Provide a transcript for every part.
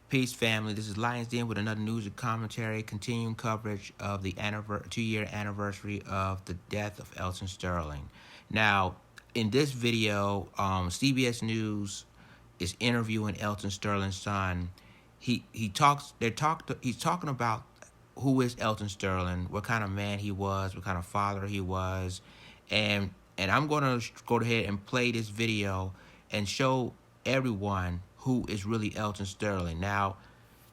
Peace, family. This is Lions Den with another news and commentary, continuing coverage of the 2-year anniversary of the death of Alton Sterling. Now, in this video, CBS News is interviewing Alton Sterling's son. He's talking about who is Alton Sterling, what kind of man he was, what kind of father he was, and I'm going to go ahead and play this video and show everyone who is really Alton Sterling. Now,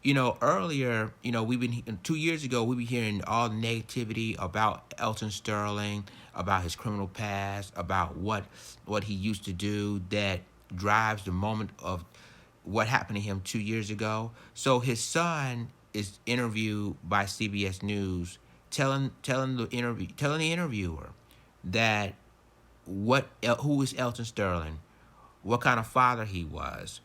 earlier, 2 years ago, we were hearing all the negativity about Alton Sterling, about his criminal past, about what he used to do that drives the moment of what happened to him 2 years ago. So his son is interviewed by CBS News, telling the interviewer that who is Alton Sterling, what kind of father he was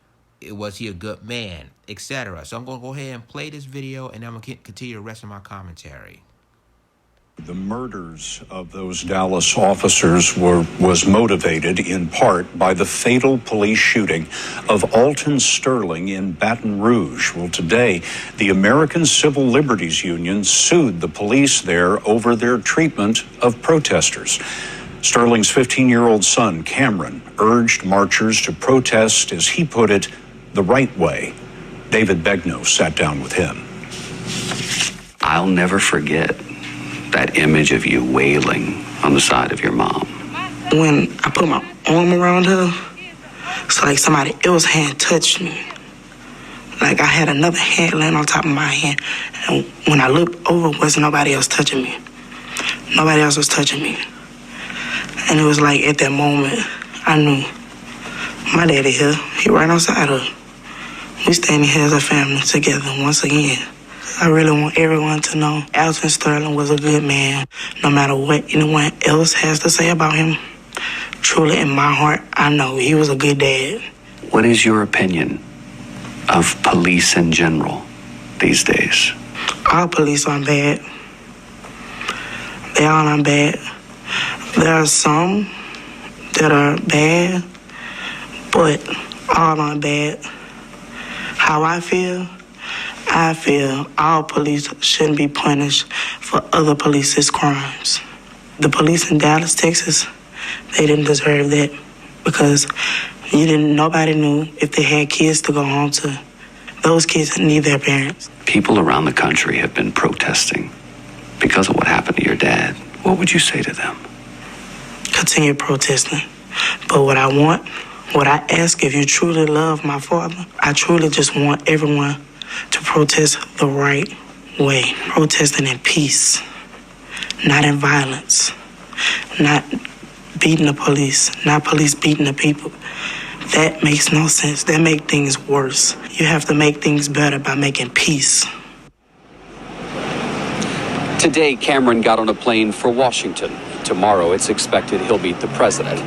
he a good man, etc. So I'm going to go ahead and play this video, and I'm going to continue the rest of my commentary. The murders of those Dallas officers was motivated in part by the fatal police shooting of Alton Sterling in Baton Rouge. Well, today, the American Civil Liberties Union sued the police there over their treatment of protesters. Sterling's 15-year-old son, Cameron, urged marchers to protest, as he put it, the right way. David Begnaud sat down with him. I'll never forget that image of you wailing on the side of your mom. When I put my arm around her, it's like somebody else's hand touched me. Like I had another hand laying on top of my hand. And when I looked over, wasn't nobody else touching me. Nobody else was touching me. And it was like at that moment, I knew my daddy here, he right outside her. We standing here as a family together once again. I really want everyone to know Alton Sterling was a good man, no matter what anyone else has to say about him. Truly, in my heart, I know he was a good dad. What is your opinion of police in general these days? All police aren't bad. They all aren't bad. There are some that are bad, but all aren't bad. How I feel all police shouldn't be punished for other police's crimes. The police in Dallas, Texas, they didn't deserve that because nobody knew if they had kids to go home to. Those kids need their parents. People around the country have been protesting because of what happened to your dad. What would you say to them? Continue protesting. But what I ask, if you truly love my father, I truly just want everyone to protest the right way. Protesting in peace, not in violence, not beating the police, not police beating the people. That makes no sense. That makes things worse. You have to make things better by making peace. Today, Cameron got on a plane for Washington. Tomorrow, it's expected he'll meet the president.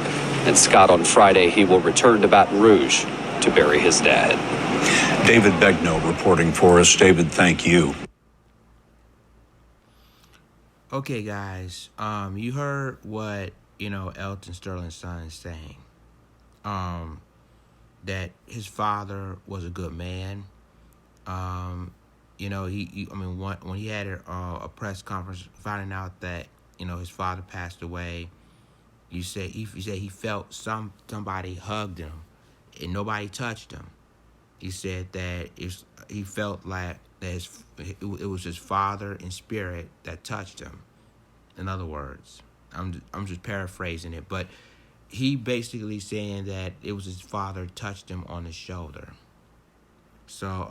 And Scott, on Friday, he will return to Baton Rouge to bury his dad. David Begnaud reporting for us. David, thank you. Okay, guys, you heard what, Alton Sterling's son is saying. That his father was a good man. When he had a press conference finding out that, his father passed away, he said he felt somebody hugged him and nobody touched him. He said that he felt like that it was his father in spirit that touched him. In other words, I'm just paraphrasing it, but he basically saying that it was his father touched him on the shoulder. So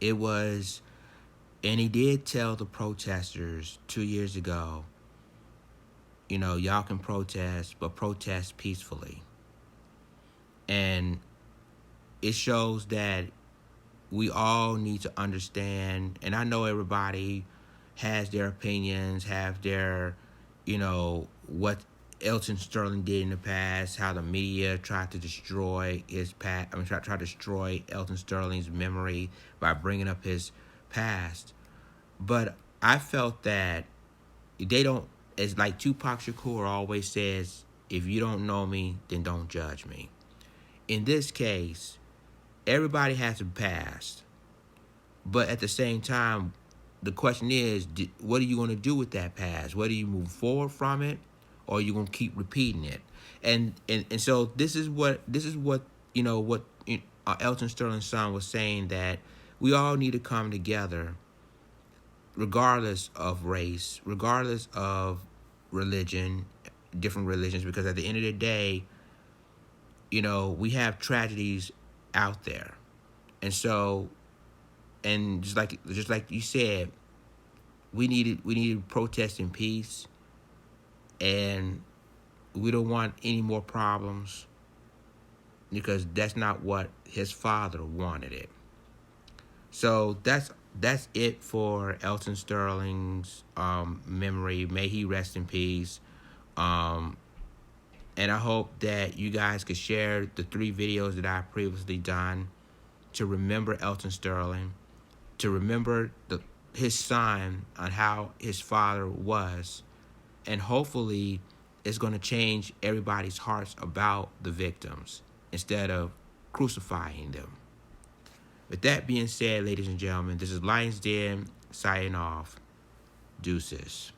it was, and he did tell the protesters 2 years ago, y'all can protest, but protest peacefully. And it shows that we all need to understand, and I know everybody has their opinions, have their, what Alton Sterling did in the past, how the media tried to destroy his past. Tried to destroy Alton Sterling's memory by bringing up his past. But I felt that they don't, it's like Tupac Shakur always says, if you don't know me, then don't judge me. In this case, everybody has a past, but at the same time, the question is, what are you going to do with that past? Whether you move forward from it, or you're going to keep repeating it. And so this is what what Alton Sterling's son was saying, that we all need to come together, regardless of race, regardless of religion, different religions, because at the end of the day, we have tragedies out there. And so, and just like you said, we needed to protest in peace, and we don't want any more problems, because that's not what his father wanted it. So that's it for Alton Sterling's memory. May he rest in peace. And I hope that you guys could share the 3 videos that I've previously done to remember Alton Sterling, to remember his son and how his father was, and hopefully it's going to change everybody's hearts about the victims instead of crucifying them. With that being said, ladies and gentlemen, this is Lions Den signing off. Deuces.